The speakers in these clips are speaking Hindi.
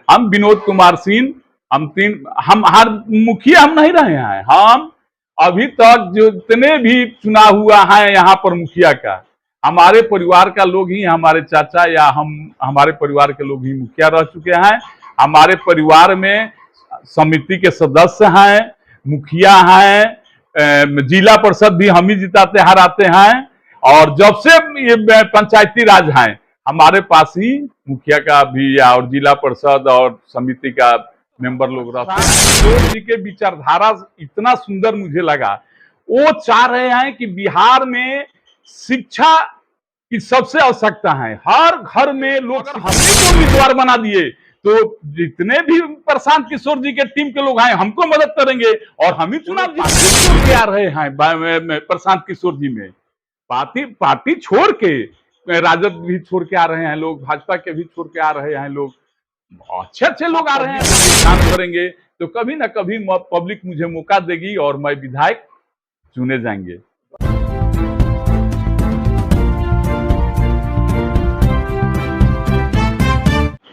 हम विनोद कुमार सिंह, हम हर मुखिया हम नहीं रहे हैं। हम अभी तक जो जितने भी चुनाव हुआ है यहाँ पर मुखिया का, हमारे परिवार का लोग ही, हमारे चाचा या हमारे परिवार के लोग ही मुखिया रह चुके हैं। हमारे परिवार में समिति के सदस्य हैं, मुखिया हैं, जिला परिषद भी हम ही जिताते हराते हैं। और जब से ये पंचायती राज है, हमारे पास ही मुखिया का भी और जिला परिषद और समिति का मेंबर लोग रहते हैं। किशोर जी के विचारधारा इतना सुंदर मुझे लगा। वो चाह रहे हैं कि बिहार में शिक्षा की सबसे आवश्यकता है, हर घर में लोग, हमने को उम्मीदवार बना दिए तो जितने भी प्रशांत किशोर जी के टीम के लोग हैं हमको मदद करेंगे और हम ही चुनाव जीत के आ रहे हैं। प्रशांत किशोर जी में पार्टी छोड़ के राजद भी छोड़ के आ रहे हैं लोग, भाजपा के भी छोड़ के आ रहे हैं लोग, अच्छे अच्छे लोग आ रहे हैं। काम करेंगे तो कभी ना कभी पब्लिक मुझे मौका देगी और मैं विधायक चुने जाएंगे।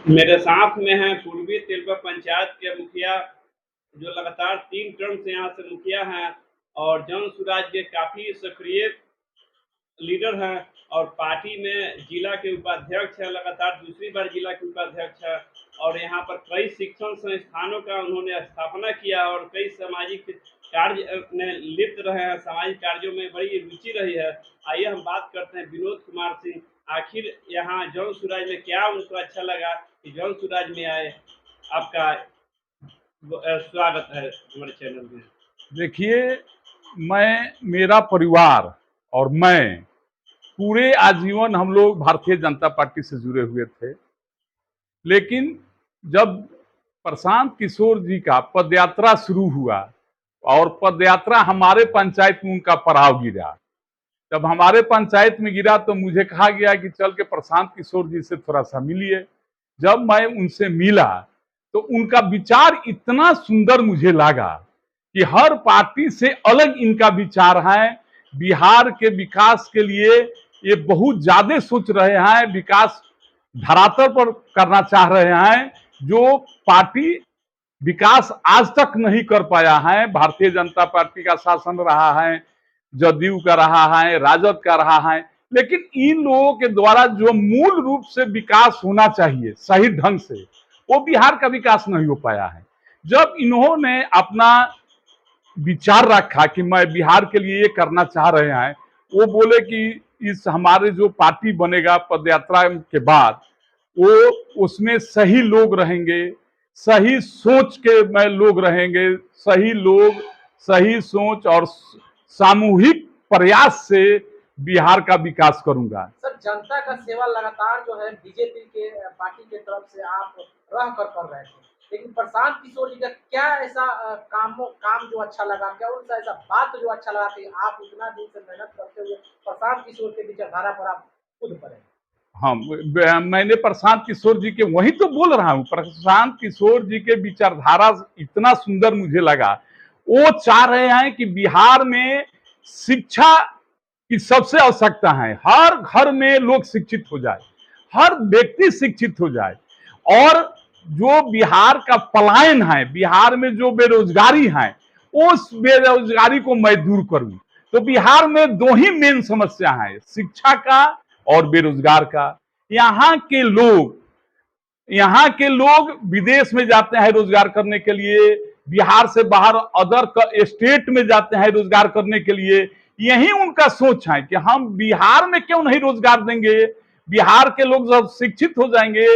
मेरे साथ में हैं पूर्वी तिलवा पंचायत के मुखिया, जो लगातार 3 टर्म से यहाँ से मुखिया हैं और जन सुराज के काफी सक्रिय लीडर हैं और पार्टी में जिला के उपाध्यक्ष है, लगातार दूसरी बार जिला के उपाध्यक्ष है और यहाँ पर कई शिक्षण संस्थानों का उन्होंने स्थापना किया और कई सामाजिक कार्य में लिप्त रहे हैं, सामाजिक कार्यों में बड़ी रुचि रही है। आइए हम बात करते हैं विनोद कुमार सिंह, आखिर यहाँ जन सुराज में क्या उनको अच्छा लगा कि जन सुराज में आए। आपका स्वागत है हमारे चैनल में। देखिए, मेरा परिवार और मैं पूरे आजीवन हम लोग भारतीय जनता पार्टी से जुड़े हुए थे, लेकिन जब प्रशांत किशोर जी का पदयात्रा शुरू हुआ और पदयात्रा हमारे पंचायत में उनका पड़ाव गिरा, जब हमारे पंचायत में गिरा तो मुझे कहा गया कि चल के प्रशांत किशोर जी से थोड़ा सा मिलिए। जब मैं उनसे मिला तो उनका विचार इतना सुंदर मुझे लगा कि हर पार्टी से अलग इनका विचार है। बिहार के विकास के लिए ये बहुत ज्यादा सोच रहे हैं, विकास धरातल पर करना चाह रहे हैं, जो पार्टी विकास आज तक नहीं कर पाया है। भारतीय जनता पार्टी का शासन रहा है, जदयू का रहा है, राजद का रहा है, लेकिन इन लोगों के द्वारा जो मूल रूप से विकास होना चाहिए सही ढंग से, वो बिहार का विकास नहीं हो पाया है। जब इन्होंने अपना विचार रखा कि मैं बिहार के लिए ये करना चाह रहे हैं, वो बोले कि इस हमारे जो पार्टी बनेगा पदयात्रा के बाद, वो उसमें सही लोग रहेंगे, सही सोच के में लोग रहेंगे, सही लोग, सही सोच और सामूहिक प्रयास से बिहार का विकास करूंगा। सर, जनता का सेवा लगातार जो है बीजेपी के पार्टी के तरफ से आप रह कर रहे थे, लेकिन प्रशांत किशोर जी का क्या ऐसा काम जो अच्छा लगा, क्या उनका ऐसा बात जो अच्छा लगा कि आप उतना दिन से मेहनत करते हुए प्रशांत किशोर के विचारधारा पर आप खुद पड़े? हाँ, मैंने प्रशांत किशोर जी के वही तो बोल रहा हूँ, प्रशांत किशोर जी के विचारधारा इतना सुंदर मुझे लगा। वो चाह रहे हैं कि बिहार में शिक्षा की सबसे आवश्यकता है, हर घर में लोग शिक्षित हो जाए, हर व्यक्ति शिक्षित हो जाए और जो बिहार का पलायन है, बिहार में जो बेरोजगारी है, उस बेरोजगारी को मैं दूर करूं। तो बिहार में दो ही मेन समस्या है, शिक्षा का और बेरोजगार का। यहाँ के लोग विदेश में जाते हैं रोजगार करने के लिए, बिहार से बाहर अदर स्टेट में जाते हैं रोजगार करने के लिए। यही उनका सोच है कि हम बिहार में क्यों नहीं रोजगार देंगे, बिहार के लोग जब शिक्षित हो जाएंगे,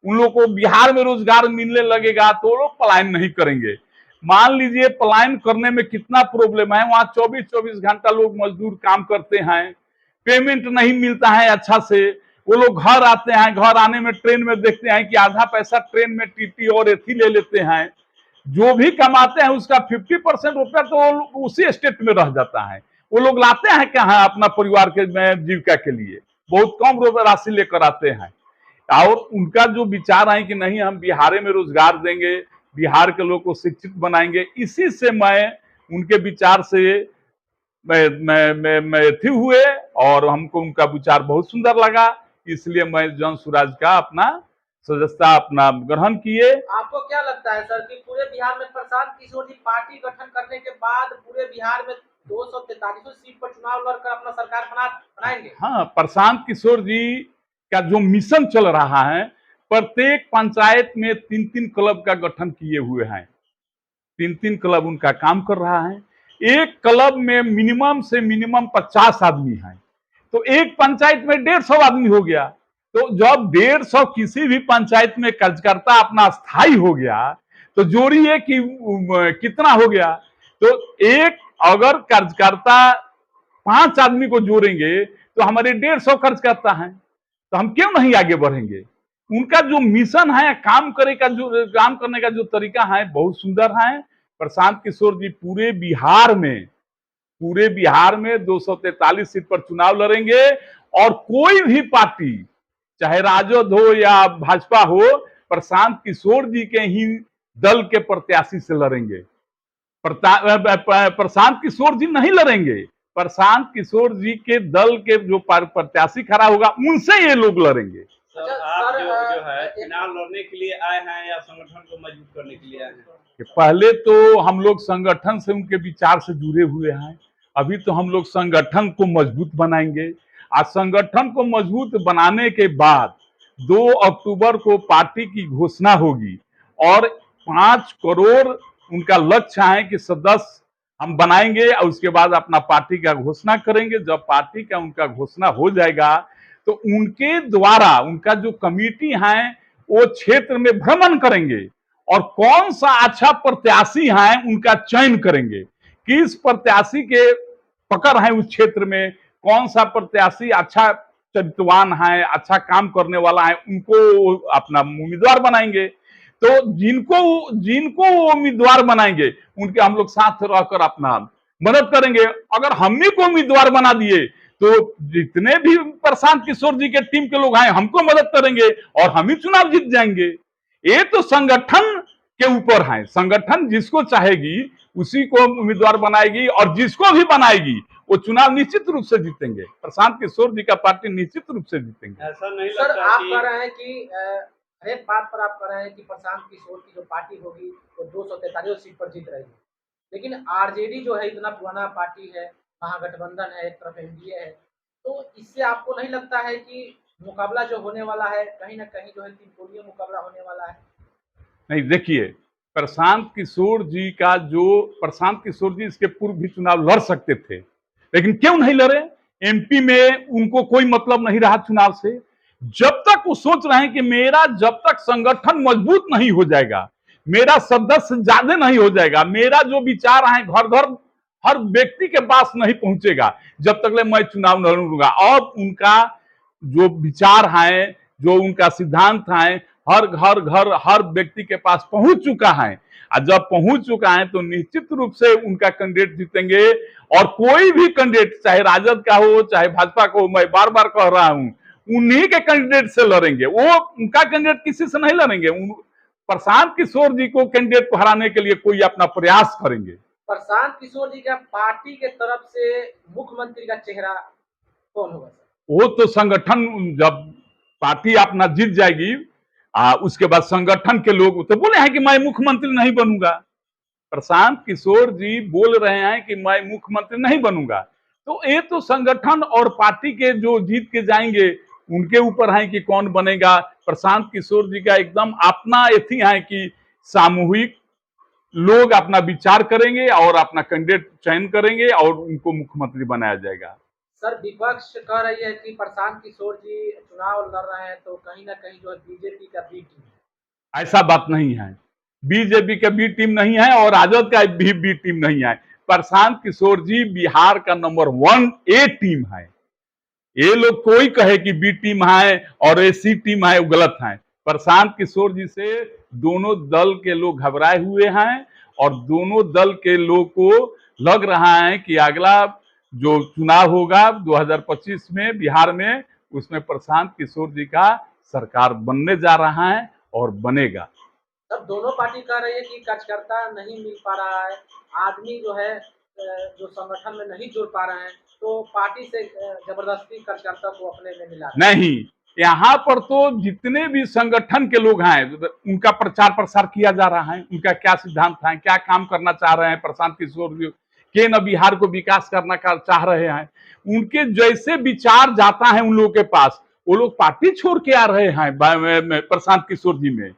उन लोगों को बिहार में रोजगार मिलने लगेगा तो लोग पलायन नहीं करेंगे। मान लीजिए पलायन करने में कितना प्रॉब्लम है, वहां 24-24 घंटा लोग मजदूर काम करते हैं, पेमेंट नहीं मिलता है अच्छा से, वो लोग घर आते हैं, घर आने में ट्रेन में देखते हैं कि आधा पैसा ट्रेन में टीटी और एथी ले लेते हैं, जो भी कमाते हैं उसका 50% रुपया तो उसी स्टेट में रह जाता है। वो लोग लाते हैं कहाँ अपना परिवार के जीविका के लिए, बहुत कम राशि लेकर आते हैं। और उनका जो विचार है कि नहीं हम बिहार में रोजगार देंगे, बिहार के लोग को शिक्षित बनाएंगे, इसी से मैं उनके विचार से मैं थी हुए और हमको उनका विचार बहुत सुंदर लगा, इसलिए मैं जन सुराज का अपना सदस्यता अपना ग्रहण किए। आपको क्या लगता है सर कि पूरे बिहार में प्रशांत किशोर जी पार्टी गठन करने के बाद पूरे बिहार में 243 सीट पर चुनाव लड़कर अपना सरकार बनाएंगे? हाँ, प्रशांत किशोर जी का जो मिशन चल रहा है, प्रत्येक पंचायत में 3-3 क्लब का गठन किए हुए हैं। 3-3 क्लब उनका काम कर रहा है। एक क्लब में मिनिमम से मिनिमम 50 आदमी हैं, तो एक पंचायत में 150 आदमी हो गया। तो जब 150 किसी भी पंचायत में कार्यकर्ता अपना स्थायी हो गया, तो जोड़िए कि कितना हो गया। तो एक अगर कार्यकर्ता 5 आदमी को जोड़ेंगे तो हमारे 150 कार्यकर्ता हैं, तो हम क्यों नहीं आगे बढ़ेंगे। उनका जो मिशन है, काम करने का जो तरीका है, बहुत सुंदर है। प्रशांत किशोर जी पूरे बिहार में 243 सीट पर चुनाव लड़ेंगे, और कोई भी पार्टी, चाहे राजद हो या भाजपा हो, प्रशांत किशोर जी के ही दल के प्रत्याशी से लड़ेंगे। प्रशांत किशोर जी नहीं लड़ेंगे, प्रशांत किशोर जी के दल के जो प्रत्याशी खड़ा होगा उनसे ये लोग लड़ेंगे। सर, आप जो है चुनाव लड़ने के लिए आए हैं या संगठन को मजबूत करने के लिए आए हैं? पहले तो हम लोग संगठन से, उनके विचार से जुड़े हुए हैं। अभी तो हम लोग संगठन को मजबूत बनाएंगे। आज संगठन को मजबूत बनाने के बाद 2 अक्टूबर को पार्टी की घोषणा होगी, और 5 करोड़ उनका लक्ष्य है कि सदस्य हम बनाएंगे, और उसके बाद अपना पार्टी का घोषणा करेंगे। जब पार्टी का उनका घोषणा हो जाएगा, तो उनके द्वारा उनका जो कमेटी है वो क्षेत्र में भ्रमण करेंगे, और कौन सा अच्छा प्रत्याशी है उनका चयन करेंगे। किस प्रत्याशी के पकड़ है उस क्षेत्र में, कौन सा प्रत्याशी अच्छा चरित्रवान है, अच्छा काम करने वाला है, उनको अपना उम्मीदवार बनाएंगे। तो जिनको वो उम्मीदवार बनाएंगे, उनके हम लोग साथ रहकर अपना मदद करेंगे। अगर हमने को उम्मीदवार बना दिए, तो जितने भी प्रशांत किशोर जी के टीम के लोग हैं हमको मदद करेंगे, और हम ही चुनाव जीत जाएंगे। ये तो संगठन के ऊपर है। संगठन जिसको चाहेगी उसी को उम्मीदवार बनाएगी, और जिसको भी बनाएगी वो चुनाव निश्चित रूप से जीतेंगे। प्रशांत किशोर जी का पार्टी निश्चित रूप से जीतेंगे। ऐसा नहीं सर, लगता आप कि कह रहे हैं कि हर एक बात पर आप कह रहे हैं कि प्रशांत किशोर की जो पार्टी होगी वो 243 सीट पर जीत रहेगी, लेकिन आरजेडी जो है इतना पुराना पार्टी है, महागठबंधन है, एक तरफ एनडीए है, तो इससे आपको नहीं लगता है कि मुकाबला जो होने वाला है कहीं ना कहीं जो है त्रिकोणीय मुकाबला होने वाला है? नहीं, देखिए, प्रशांत किशोर जी इसके पूर्व भी चुनाव लड़ सकते थे, लेकिन क्यों नहीं लड़े। एमपी में उनको कोई मतलब नहीं रहा चुनाव से। जब तक वो सोच रहे हैं कि मेरा जब तक संगठन मजबूत नहीं हो जाएगा, मेरा सदस्य ज्यादा नहीं हो जाएगा, मेरा जो विचार है घर घर हर व्यक्ति के पास नहीं पहुंचेगा, जब तक ले मैं चुनाव नहीं लड़ूंगा। और उनका जो विचार है, जो उनका सिद्धांत है, घर हर व्यक्ति के पास पहुंच चुका है। और जब पहुंच चुका है तो निश्चित रूप से उनका कैंडिडेट जीतेंगे। और कोई भी कैंडिडेट, चाहे राजद का हो चाहे भाजपा का हो, मैं बार बार कह रहा हूं, उन्हीं के कैंडिडेट से लड़ेंगे। वो उनका कैंडिडेट किसी से नहीं लड़ेंगे। प्रशांत किशोर जी को कैंडिडेट को हराने के लिए कोई अपना प्रयास करेंगे। प्रशांत किशोर जी का पार्टी के तरफ से मुख्यमंत्री का चेहरा कौन होगा सर? वो तो संगठन, जब पार्टी अपना जीत जाएगी, उसके बाद संगठन के लोग तो बोले हैं कि मैं मुख्यमंत्री नहीं बनूंगा। प्रशांत किशोर जी बोल रहे हैं कि मैं मुख्यमंत्री नहीं बनूंगा, तो ये तो संगठन और पार्टी के जो जीत के जाएंगे उनके ऊपर है कि कौन बनेगा। प्रशांत किशोर जी का एकदम अपना एथी है कि सामूहिक लोग अपना विचार करेंगे और अपना कैंडिडेट चयन करेंगे और उनको मुख्यमंत्री बनाया जाएगा। सर, विपक्ष कह रही है कि प्रशांत किशोर जी चुनाव लड़ रहे हैं तो कहीं ना कहीं जो है बीजेपी का बी टीम है। ऐसा बात नहीं है। बीजेपी का बी टीम नहीं है और राजद का भी बी टीम नहीं है। प्रशांत किशोर जी बिहार का नंबर 1 ए टीम है। ये लोग कोई कहे कि बी टीम है और ए सी टीम है, वो गलत है। प्रशांत किशोर जी से दोनों दल के लोग घबराए हुए हैं, और दोनों दल के लोग को लग रहा है कि अगला जो चुनाव होगा 2025 में बिहार में, उसमें प्रशांत किशोर जी का सरकार बनने जा रहा है और बनेगा। तब दोनों पार्टी कह रही है कि कार्यकर्ता नहीं मिल पा रहा है, आदमी जो है जो संगठन में नहीं जुड़ पा रहे हैं, तो पार्टी से जबरदस्ती कार्यकर्ता को अपने में मिला नहीं, यहाँ पर तो जितने भी संगठन के लोग हैं उनका प्रचार प्रसार किया जा रहा है, उनका क्या सिद्धांत है, क्या काम करना चाह रहे हैं प्रशांत किशोर जी, के न बिहार को विकास करना चाह रहे हैं, उनके जैसे विचार जाता है उन लोगों के पास, वो लोग पार्टी छोड़ के आ रहे हैं प्रशांत किशोर जी में,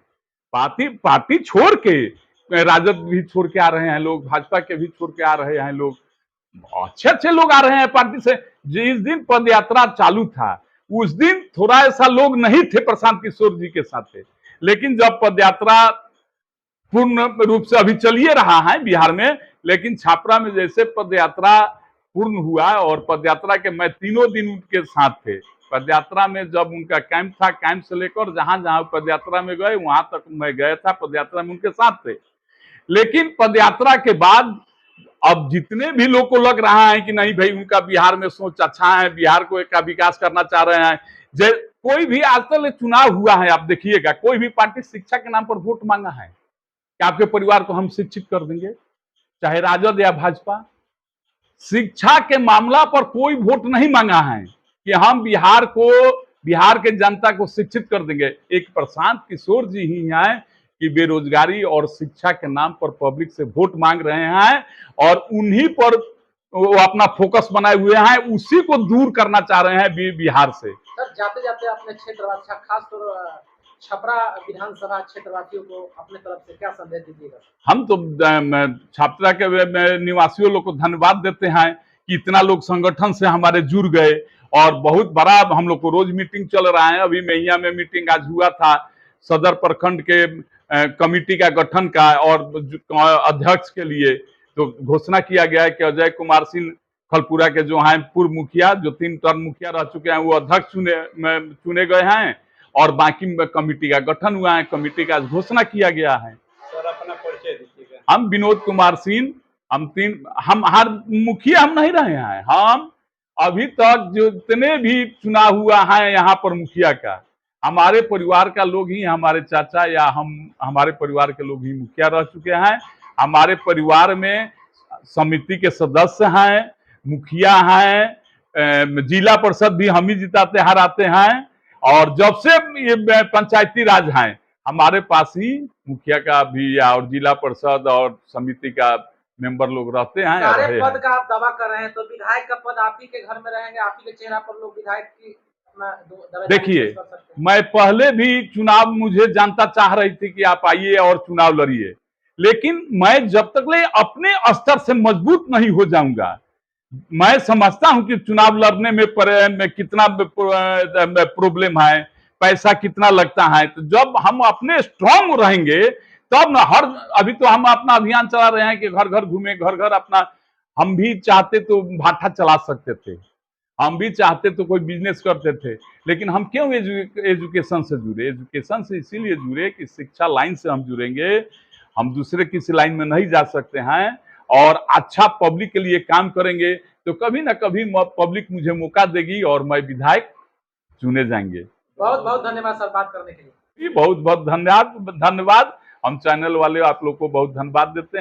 पार्टी छोड़ के राजद भी छोड़ के आ रहे हैं लोग, भाजपा के भी छोड़ के आ रहे हैं लोग, अच्छे अच्छे लोग आ रहे हैं पार्टी से। जिस दिन पद यात्रा चालू था उस दिन थोड़ा ऐसा लोग नहीं थे प्रशांत किशोर जी के साथ, लेकिन जब पद यात्रा पूर्ण रूप से अभी चलिए रहा है बिहार में, लेकिन छापरा में जैसे पद यात्रा पूर्ण हुआ और पद यात्रा के मैं 3 दिन उनके साथ थे, पद यात्रा में जब उनका कैंप था, कैंप से लेकर जहां जहां पद यात्रा में गए वहां तक मैं गया था, पद यात्रा में उनके साथ थे। लेकिन पद यात्रा के बाद अब जितने भी लोग को लग रहा है कि नहीं भाई उनका बिहार में सोच अच्छा है, बिहार को का विकास करना चाह रहे हैं, कोई भी आजकल चुनाव हुआ है, आप देखिएगा कोई भी पार्टी शिक्षा के नाम पर वोट मांगा है कि आपके परिवार को हम शिक्षित कर देंगे, चाहे राजद या भाजपा, शिक्षा के मामला पर कोई वोट नहीं मांगा है कि हम बिहार के जनता को शिक्षित कर देंगे। एक प्रशांत किशोर जी ही हैं कि बेरोजगारी और शिक्षा के नाम पर पब्लिक से वोट मांग रहे हैं और उन्हीं पर वो अपना फोकस बनाए हुए हैं, उसी को दूर करना चाह रहे हैं बिहार से। सर जाते जाते अपने क्षेत्र खासतौर छपरा विधानसभा क्षेत्रवासियों को अपने तरफ से क्या संदेश दीजिएगा? हम तो छपरा के निवासियों लोग को धन्यवाद देते हैं कि इतना लोग संगठन से हमारे जुड़ गए और बहुत बड़ा हम लोग को रोज मीटिंग चल रहा है। अभी मैया में मीटिंग आज हुआ था, सदर प्रखंड के कमेटी का गठन का और अध्यक्ष के लिए तो घोषणा किया गया है कि अजय कुमार सिंह खलपुरा के जो हैं पूर्व मुखिया, जो 3 टर्म मुखिया रह चुके हैं, वो अध्यक्ष चुने गए हैं और बाकी कमेटी का गठन हुआ है, कमेटी का घोषणा किया गया है। सर अपना परिचय दीजिएगा। हम विनोद कुमार सिंह, हम हर मुखिया हम नहीं रहे हैं, हम अभी तक जितने भी चुनाव हुआ है यहाँ पर मुखिया का, हमारे परिवार का लोग ही, हमारे चाचा या हमारे परिवार के लोग ही मुखिया रह चुके हैं। हमारे परिवार में समिति के सदस्य हैं, मुखिया हैं, जिला परिषद भी हम ही जिताते हराते हैं और जब से ये पंचायती राज है हमारे पास ही मुखिया का भी और जिला परिषद और समिति का मेंबर लोग रहते हैं। सारे पद का आप दावा कर रहे हैं तो विधायक का पद आप ही के घर में रहेंगे, आप ही के चेहरा पर लोग विधायक की देखिए, मैं पहले भी चुनाव मुझे जनता चाह रही थी कि आप आइए और चुनाव लड़िए, लेकिन मैं जब तक ले अपने स्तर से मजबूत नहीं हो जाऊंगा, मैं समझता हूं कि चुनाव लड़ने में कितना प्रॉब्लम है, पैसा कितना लगता है, तो जब हम अपने स्ट्रांग रहेंगे तब ना अभी तो हम अपना अभियान चला रहे हैं कि घर घर घूमे, घर घर अपना, हम भी चाहते तो भाटा चला सकते थे, हम भी चाहते तो कोई बिजनेस करते थे, लेकिन हम क्यों एजुकेशन से जुड़े? एजुकेशन से इसीलिए जुड़े कि शिक्षा लाइन से हम जुड़ेंगे, हम दूसरे किसी लाइन में नहीं जा सकते हैं और अच्छा पब्लिक के लिए काम करेंगे तो कभी ना कभी पब्लिक मुझे मौका देगी और मैं विधायक चुने जाएंगे। बहुत बहुत धन्यवाद सर बात करने के लिए। बहुत बहुत धन्यवाद। हम चैनल वाले आप लोग को बहुत धन्यवाद देते हैं।